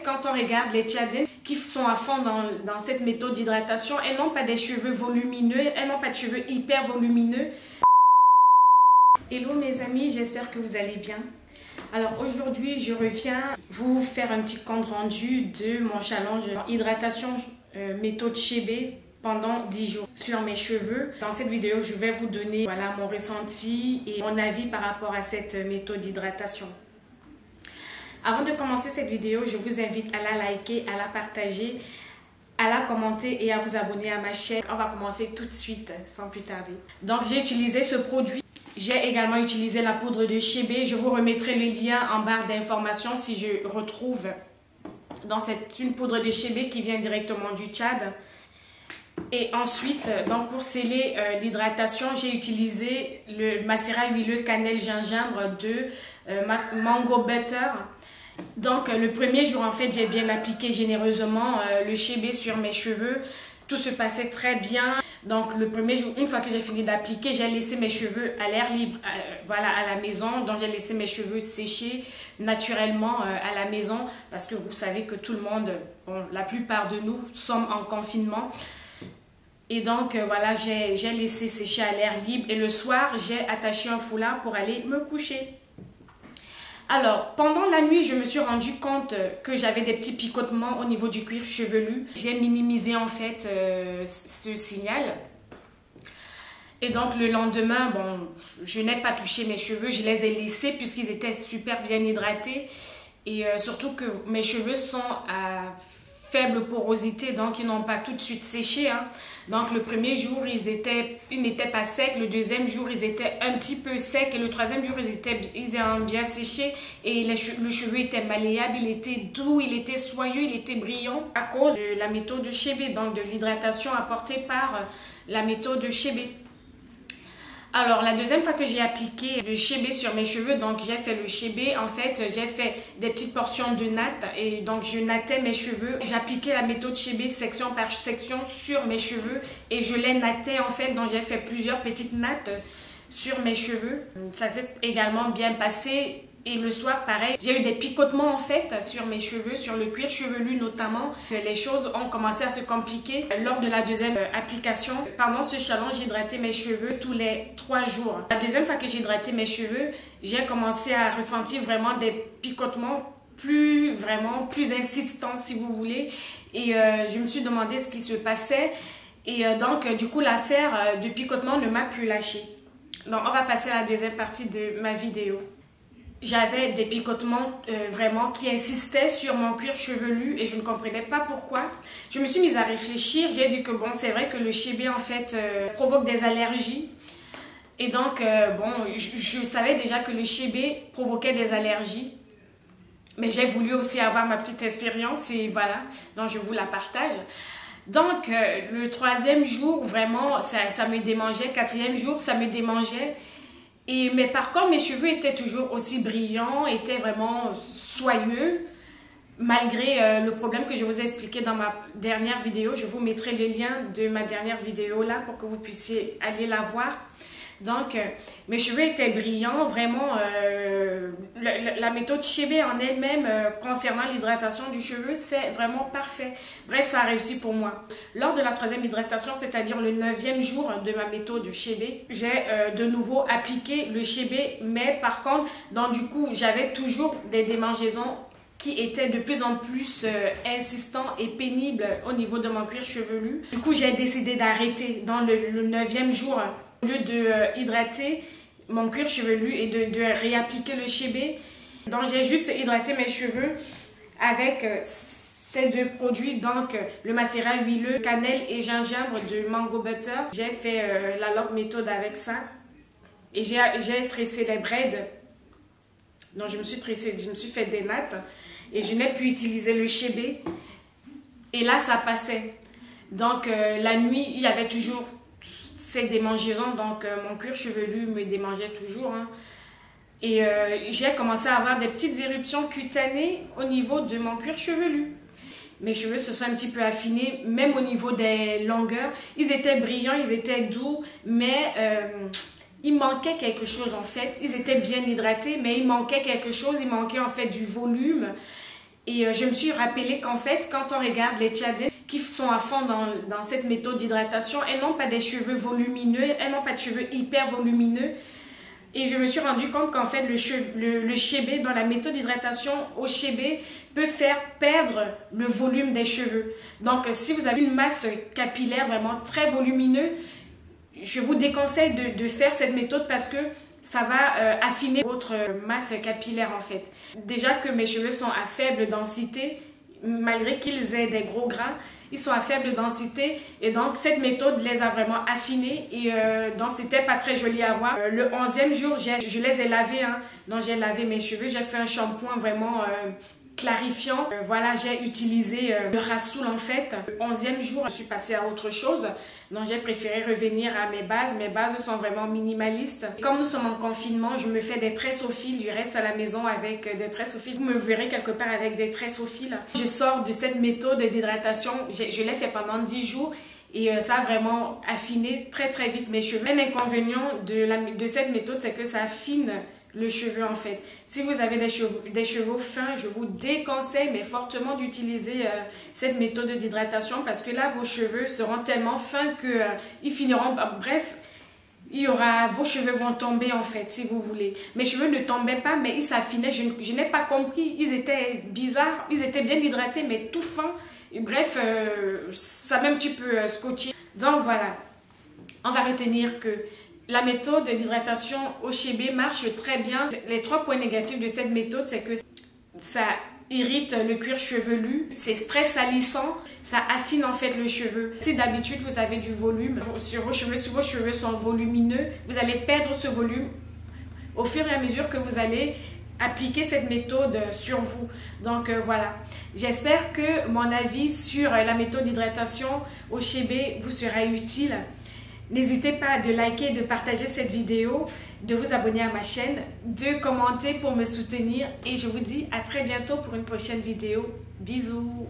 Quand on regarde les Tchadiennes qui sont à fond dans cette méthode d'hydratation, elles n'ont pas des cheveux volumineux, elles n'ont pas de cheveux hyper volumineux. Hello mes amis, j'espère que vous allez bien. Alors aujourd'hui, je reviens vous faire un petit compte rendu de mon challenge hydratation méthode Chébé pendant 10 jours sur mes cheveux. Dans cette vidéo, je vais vous donner mon ressenti et mon avis par rapport à cette méthode d'hydratation. Avant de commencer cette vidéo, je vous invite à la liker, à la partager, à la commenter et à vous abonner à ma chaîne. On va commencer tout de suite, sans plus tarder. Donc, j'ai utilisé ce produit. J'ai également utilisé la poudre de Chébé. Je vous remettrai le lien en barre d'informations si je retrouve. Donc, c'est une poudre de Chébé qui vient directement du Tchad. Et ensuite, donc pour sceller l'hydratation, j'ai utilisé le macérat huileux cannelle gingembre de Mango Butter. Donc le premier jour, en fait, j'ai bien appliqué généreusement le Chébé sur mes cheveux. Tout se passait très bien. Donc le premier jour, une fois que j'ai fini d'appliquer, j'ai laissé mes cheveux à l'air libre, à la maison. Donc j'ai laissé mes cheveux sécher naturellement à la maison parce que vous savez que tout le monde, bon, la plupart de nous sommes en confinement. Et donc, voilà, j'ai laissé sécher à l'air libre. Et le soir, j'ai attaché un foulard pour aller me coucher. Alors, pendant la nuit, je me suis rendu compte que j'avais des petits picotements au niveau du cuir chevelu. J'ai minimisé en fait ce signal. Et donc, le lendemain, bon, je n'ai pas touché mes cheveux. Je les ai laissés puisqu'ils étaient super bien hydratés. Et surtout que mes cheveux sont à faible porosité, donc ils n'ont pas tout de suite séché. Donc le premier jour, ils n'étaient pas secs, le deuxième jour, ils étaient un petit peu secs, et le troisième jour, ils étaient bien séchés, et le cheveu était malléable, il était doux, il était soyeux, il était brillant à cause de la méthode de Chébé, donc de l'hydratation apportée par la méthode de Chébé. Alors, la deuxième fois que j'ai appliqué le Chébé sur mes cheveux, donc j'ai fait le Chébé, en fait, j'ai fait des petites portions de natte et donc je nattais mes cheveux. J'appliquais la méthode Chébé section par section sur mes cheveux et je les nattais en fait, donc j'ai fait plusieurs petites nattes sur mes cheveux. Ça s'est également bien passé. Et le soir, pareil, j'ai eu des picotements en fait sur mes cheveux, sur le cuir chevelu notamment. Les choses ont commencé à se compliquer lors de la deuxième application. Pendant ce challenge, j'ai hydraté mes cheveux tous les 3 jours. La deuxième fois que j'ai hydraté mes cheveux, j'ai commencé à ressentir vraiment des picotements plus insistants si vous voulez. Et je me suis demandé ce qui se passait. Et donc, du coup, l'affaire de picotement ne m'a plus lâché. Donc, on va passer à la deuxième partie de ma vidéo. J'avais des picotements vraiment qui insistaient sur mon cuir chevelu et je ne comprenais pas pourquoi. Je me suis mise à réfléchir. J'ai dit que bon, c'est vrai que le Chébé en fait provoque des allergies. Et donc, bon, je savais déjà que le Chébé provoquait des allergies. Mais j'ai voulu aussi avoir ma petite expérience et voilà, donc je vous la partage. Donc, le troisième jour, vraiment, ça me démangeait. Quatrième jour, ça me démangeait. Mais par contre, mes cheveux étaient toujours aussi brillants, étaient vraiment soyeux, malgré le problème que je vous ai expliqué dans ma dernière vidéo. Je vous mettrai le lien de ma dernière vidéo là pour que vous puissiez aller la voir. Donc, mes cheveux étaient brillants, vraiment, la méthode Chébé en elle-même, concernant l'hydratation du cheveu, c'est vraiment parfait. Bref, ça a réussi pour moi. Lors de la troisième hydratation, c'est-à-dire le 9e jour de ma méthode Chébé, j'ai de nouveau appliqué le Chébé, mais par contre, donc du coup, j'avais toujours des démangeaisons qui étaient de plus en plus insistants et pénibles au niveau de mon cuir chevelu. Du coup, j'ai décidé d'arrêter dans le 9e jour. Au lieu de hydrater mon cuir chevelu et de réappliquer le Chébé, donc j'ai juste hydraté mes cheveux avec ces deux produits, donc le macérat huileux cannelle et gingembre de Mango Butter. J'ai fait la longue méthode avec ça et j'ai tressé les braids. Donc je me suis fait des nattes et je n'ai pu utiliser le Chébé et là ça passait. Donc la nuit il y avait toujours ces démangeaisons, donc mon cuir chevelu me démangeait toujours. Et j'ai commencé à avoir des petites éruptions cutanées au niveau de mon cuir chevelu. Mes cheveux se sont un petit peu affinés, même au niveau des longueurs. Ils étaient brillants, ils étaient doux, mais il manquait quelque chose en fait. Ils étaient bien hydratés, mais il manquait quelque chose. Il manquait en fait du volume. Et je me suis rappelé qu'en fait, quand on regarde les Tchadiennes qui sont à fond dans cette méthode d'hydratation, elles n'ont pas des cheveux volumineux, elles n'ont pas de cheveux hyper volumineux. Et je me suis rendu compte qu'en fait, le chébé, dans la méthode d'hydratation au chébé, peut faire perdre le volume des cheveux. Donc, si vous avez une masse capillaire vraiment très volumineuse, je vous déconseille de faire cette méthode parce que ça va affiner votre masse capillaire en fait. Déjà que mes cheveux sont à faible densité, malgré qu'ils aient des gros gras, ils sont à faible densité et donc cette méthode les a vraiment affinés et donc c'était pas très joli à voir. Le 11e jour, je les ai lavés, hein. Donc j'ai lavé mes cheveux, j'ai fait un shampoing vraiment clarifiant. Voilà, j'ai utilisé le Rassoul en fait. Le 11e jour, je suis passée à autre chose. Donc j'ai préféré revenir à mes bases. Mes bases sont vraiment minimalistes. Comme nous sommes en confinement, je me fais des tresses au fil. Je reste à la maison avec des tresses au fil. Vous me verrez quelque part avec des tresses au fil. Je sors de cette méthode d'hydratation. Je l'ai fait pendant 10 jours. Et ça a vraiment affiné très très vite mes cheveux. Un inconvénient de cette méthode, c'est que ça affine le cheveu en fait. Si vous avez des cheveux fins, je vous déconseille mais fortement d'utiliser cette méthode d'hydratation parce que là vos cheveux seront tellement fins que ils finiront, bref, vos cheveux vont tomber en fait si vous voulez. Mes cheveux ne tombaient pas mais ils s'affinaient, je n'ai pas compris, ils étaient bizarres, ils étaient bien hydratés mais tout fins. Et bref, ça m'a un petit peu scotché. Donc voilà, on va retenir que la méthode d'hydratation au chébé marche très bien. Les 3 points négatifs de cette méthode, c'est que ça irrite le cuir chevelu, c'est très salissant, ça affine en fait le cheveu. Si d'habitude vous avez du volume sur vos cheveux, si vos cheveux sont volumineux, vous allez perdre ce volume au fur et à mesure que vous allez appliquer cette méthode sur vous. Donc voilà, j'espère que mon avis sur la méthode d'hydratation au chébé vous sera utile. N'hésitez pas de liker, de partager cette vidéo, de vous abonner à ma chaîne, de commenter pour me soutenir et je vous dis à très bientôt pour une prochaine vidéo. Bisous!